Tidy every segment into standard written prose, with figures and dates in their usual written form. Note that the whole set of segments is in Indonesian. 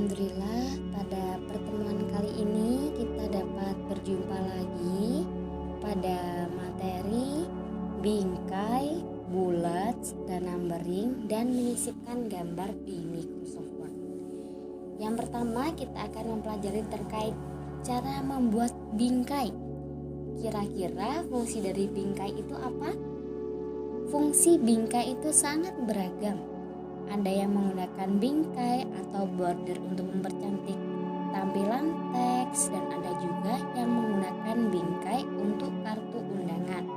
Alhamdulillah, pada pertemuan kali ini kita dapat berjumpa lagi pada materi bingkai, bullets, dan numbering dan menyisipkan gambar di Microsoft Word. Yang pertama kita akan mempelajari terkait cara membuat bingkai. Kira-kira fungsi dari bingkai itu apa? Fungsi bingkai itu sangat beragam. Ada yang menggunakan bingkai atau border untuk mempercantik tampilan teks, dan ada juga yang menggunakan bingkai untuk kartu undangan.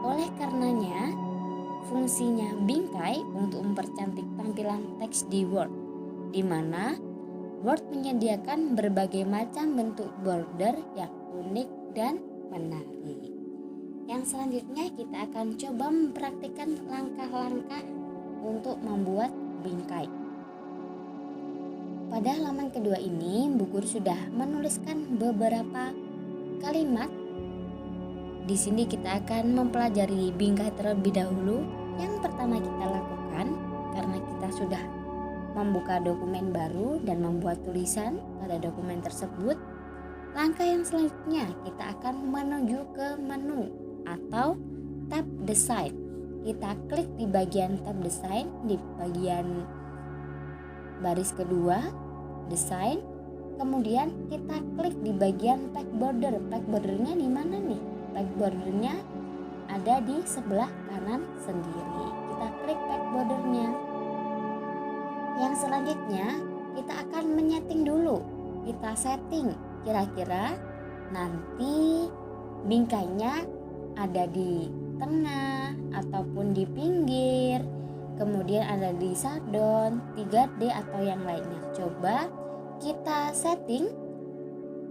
Oleh karenanya, fungsinya bingkai untuk mempercantik tampilan teks di Word, di mana Word menyediakan berbagai macam bentuk border yang unik dan menarik. Yang selanjutnya kita akan coba mempraktikkan langkah-langkah untuk membuat bingkai. Pada halaman kedua ini, Bu Guru sudah menuliskan beberapa kalimat. Di sini kita akan mempelajari bingkai terlebih dahulu. Yang pertama kita lakukan, karena kita sudah membuka dokumen baru dan membuat tulisan pada dokumen tersebut, langkah yang selanjutnya kita akan menuju ke menu atau tab design. Kita klik di bagian tab design di bagian baris kedua, desain. Kemudian kita klik di bagian pack border. Pack bordernya di mana nih? Pack bordernya ada di sebelah kanan sendiri. Kita klik pack bordernya. Yang selanjutnya kita akan menyeting dulu. Kita setting kira-kira nanti bingkainya ada di tengah ataupun di pinggir, kemudian ada di shutdown, 3D atau yang lainnya. Coba kita setting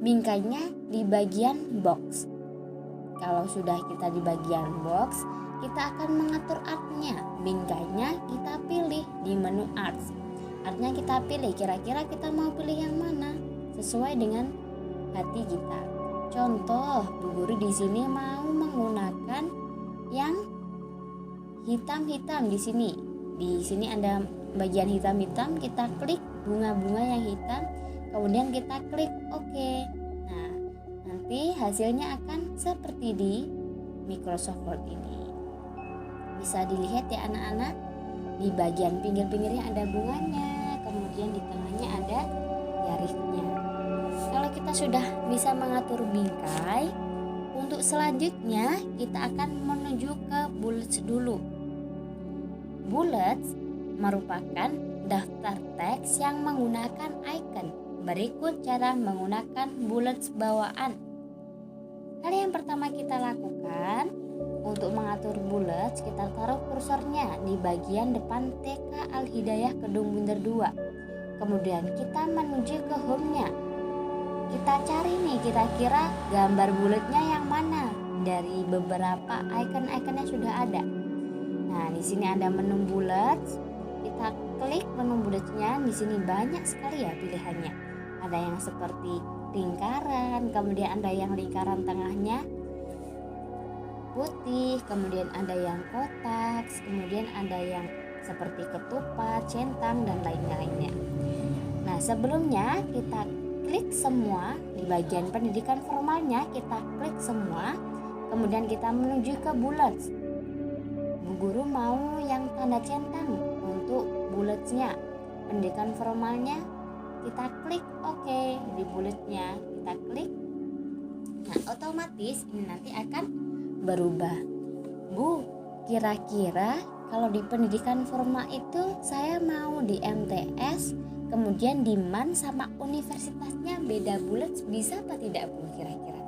bingkainya di bagian box. Kalau sudah kita di bagian box, kita akan mengatur artnya. Bingkainya kita pilih di menu arts. Artnya kita pilih, kira-kira kita mau pilih yang mana sesuai dengan hati kita. Contoh, Bu Guru di sini mau menggunakan yang hitam-hitam di sini. Di sini ada bagian hitam-hitam, kita klik bunga-bunga yang hitam, kemudian kita klik OK. Nah, nanti hasilnya akan seperti di Microsoft Word ini. Bisa dilihat ya anak-anak, di bagian pinggir-pinggirnya ada bunganya, kemudian di tengahnya ada garisnya. Kalau kita sudah bisa mengatur bingkai, untuk selanjutnya kita akan menuju ke bullets dulu. Bullets merupakan daftar teks yang menggunakan icon. Berikut cara menggunakan bullets bawaan. Hal yang pertama kita lakukan untuk mengatur bullets, kita taruh kursornya di bagian depan TK Al Hidayah Kedung Bunder 2. Kemudian kita menuju ke home-nya. Kita cari nih kira-kira gambar bulatnya yang mana dari beberapa icon-icon yang sudah ada. Nah, di sini ada menu bullets. Kita klik menu bulletsnya. Di sini banyak sekali ya pilihannya. Ada yang seperti lingkaran, kemudian ada yang lingkaran tengahnya putih, kemudian ada yang kotak, kemudian ada yang seperti ketupat, centang, dan lain-lainnya. Nah, sebelumnya kita klik semua di bagian pendidikan formalnya, kita klik semua, kemudian kita menuju ke bullets. Bu Guru mau yang tanda centang untuk bulletsnya. Pendidikan formalnya kita klik OK di bulletsnya, kita klik. Nah, otomatis ini nanti akan berubah. Bu, kira-kira kalau di pendidikan formal itu saya mau di MTS, kemudian di MAN sama universitasnya beda bullets, bisa apa tidak Bu kira-kira?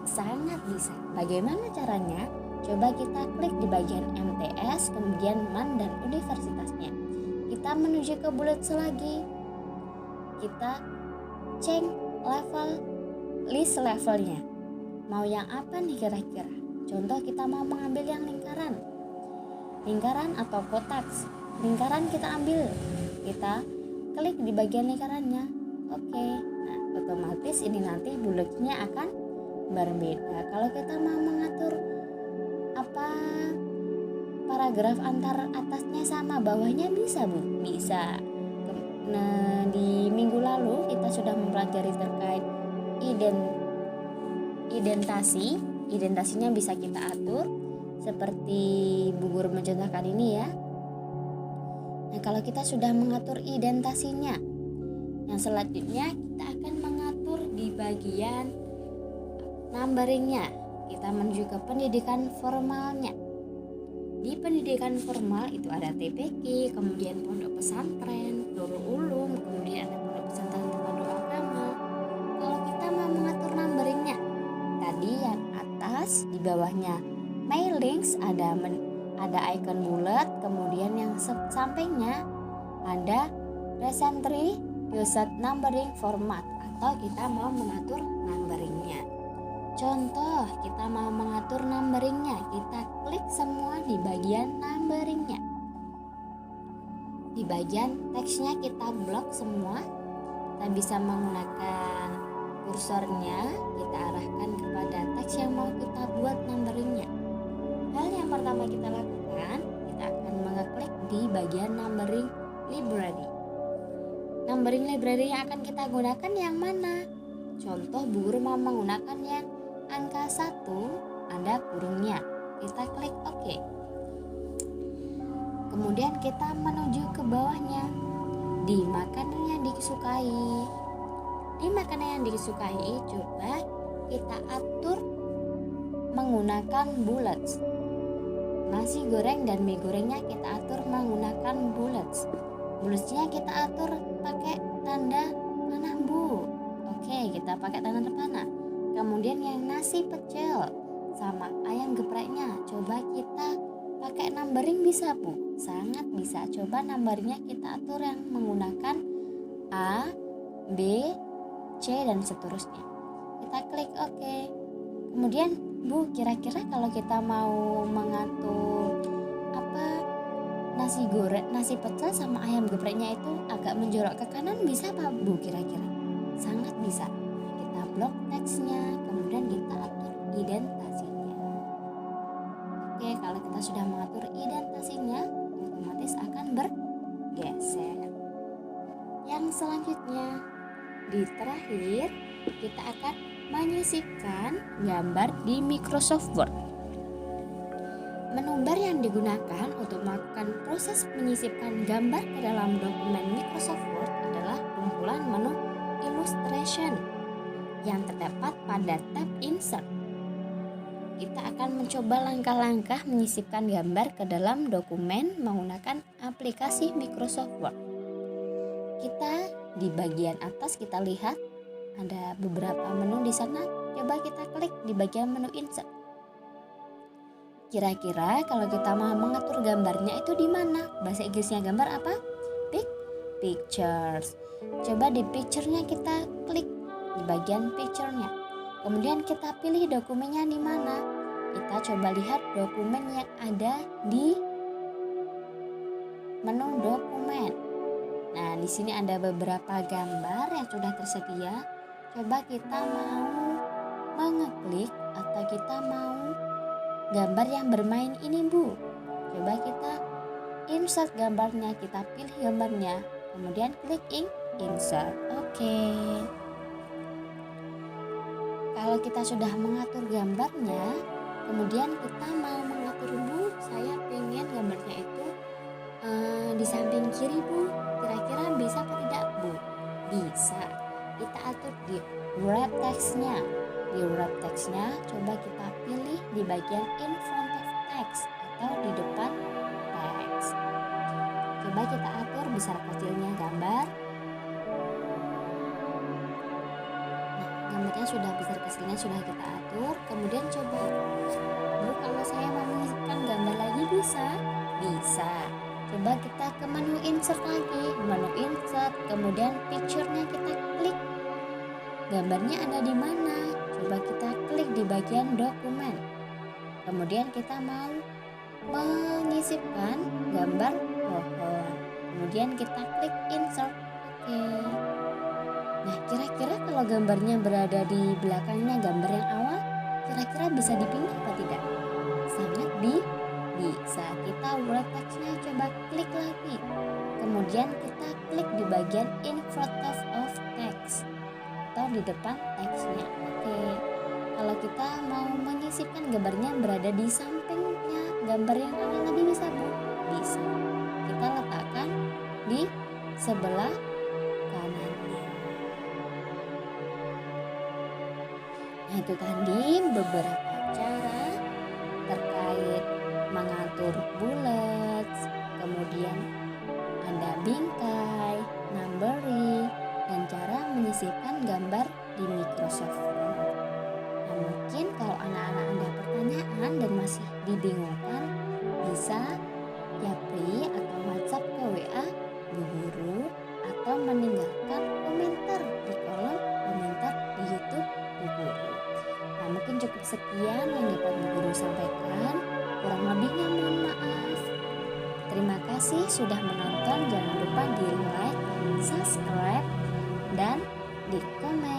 Sangat bisa. Bagaimana caranya? Coba kita klik di bagian MTS, kemudian MAN dan universitasnya. Kita menuju ke bullets lagi. Kita cek list levelnya. Mau yang apa nih kira-kira? Contoh kita mau mengambil yang lingkaran atau kotak. Lingkaran kita ambil. Kita klik di bagian lingkarannya. Oke. Nah, otomatis ini nanti bulletsnya akan berbeda. Kalau kita mau mengatur paragraf antar atasnya sama bawahnya, bisa Bu? Bisa. di minggu lalu kita sudah mempelajari terkait identasinya bisa kita atur seperti Bu Guru mencontohkan ini ya. Nah, kalau kita sudah mengatur identasinya, yang selanjutnya kita akan mengatur di bagian numberingnya. Kita menuju ke pendidikan formalnya. Di pendidikan formal itu ada TPQ, kemudian pondok pesantren, Nurul Ulum, kemudian ada pondok pesantren terpadu agama. Kalau kita mau mengatur numberingnya, tadi yang atas di bawahnya mailings ada icon bulat, kemudian yang sampingnya ada recently used numbering format atau kita mau mengatur numberingnya. Contoh, kita mau mengatur numberingnya, kita klik semua di bagian numberingnya. Di bagian teksnya kita blok semua. Kita bisa menggunakan kursornya, kita arahkan kepada teks yang mau kita buat numberingnya. Hal yang pertama kita lakukan, kita akan mengeklik di bagian numbering library. Numbering library yang akan kita gunakan yang mana? Contoh, Bu Guru mau menggunakan yang angka 1 ada kurungnya, kita klik OK. Kemudian kita menuju ke bawahnya di makanan yang disukai. Di makanan yang disukai coba kita atur menggunakan bullets. Nasi goreng dan mie gorengnya kita atur menggunakan bullets. Bulletsnya kita atur pakai tanda panah Bu. Oke, kita pakai tanda panah. Kemudian yang nasi pecel sama ayam gepreknya coba kita pakai numbering bisa Bu? Sangat bisa. Coba numbernya kita atur yang menggunakan A, B, C dan seterusnya. Kita klik OK. Kemudian Bu, kira-kira kalau kita mau mengatur nasi pecel sama ayam gepreknya itu agak menjorok ke kanan, bisa apa Bu kira-kira? Sangat bisa. Kita blok teksnya, kemudian kita atur identasinya. Oke, kalau kita sudah mengatur identasinya, otomatis akan bergeser. Yang selanjutnya, di terakhir kita akan menyisipkan gambar di Microsoft Word. Menu bar yang digunakan untuk melakukan proses menyisipkan gambar ke dalam dokumen Microsoft Word adalah kumpulan menu Illustration yang terdapat pada tab Insert. Kita akan mencoba langkah-langkah menyisipkan gambar ke dalam dokumen menggunakan aplikasi Microsoft Word. Kita di bagian atas kita lihat ada beberapa menu di sana. Coba kita klik di bagian menu Insert. Kira-kira kalau kita mau mengatur gambarnya itu di mana? Bahasa Inggrisnya gambar apa? Pictures. Coba di picture-nya kita klik di bagian picture-nya. Kemudian kita pilih dokumennya di mana? Kita coba lihat dokumen yang ada di menu dokumen. Nah, di sini ada beberapa gambar yang sudah tersedia. Coba kita mau mengeklik atau kita mau gambar yang bermain ini Bu. Coba kita insert gambarnya, kita pilih gambarnya, kemudian klik insert. Oke. Kalau kita sudah mengatur gambarnya, kemudian kita mau mengatur Bu, saya pengen gambarnya itu di samping kiri Bu. Kira-kira bisa atau tidak Bu? Bisa. Kita atur di wrap text-nya. Di wrap text-nya coba kita pilih di bagian in front of text atau di depan teks. Coba kita atur besar kecilnya gambar. Nah, gambarnya sudah besar kecilnya sudah kita atur. Kemudian coba Bu, kalau saya mau menyisipkan gambar lagi bisa? Bisa. Coba kita ke menu insert lagi. Menu insert, kemudian picture-nya kita klik. Gambarnya ada di mana? Coba kita klik di bagian dokumen. Kemudian kita mau menyisipkan gambar pohon. Kemudian kita klik insert. Oke. Nah, kira-kira kalau gambarnya berada di belakangnya gambar yang awal, kira-kira bisa dipilih atau tidak? Sangat bisa. Saat kita ulang teksnya, coba klik lagi. Kemudian kita klik di bagian in front of text atau di depan teksnya. Oke. Kalau kita mau menyisipkan gambarnya berada di sampingnya gambar yang lain lagi bisa Bu? Bisa. Kita letakkan di sebelah kanannya. Nah, itu tadi beberapa cara terkait mengatur bullets, kemudian ada bingkai, numbering, dan cara menyisipkan gambar di Microsoft Word. Nah, mungkin kalau anak-anak ada pertanyaan dan masih dibingungkan, bisa japri atau WhatsApp ke WA Bu Guru atau meninggalkan komentar di kolom komentar di YouTube Bu Guru. Nah, mungkin cukup sekian yang dapat Bu Guru sampaikan. Kurang lebihnya mohon maaf. Terima kasih sudah menonton. Jangan lupa di like, subscribe, dan di komen.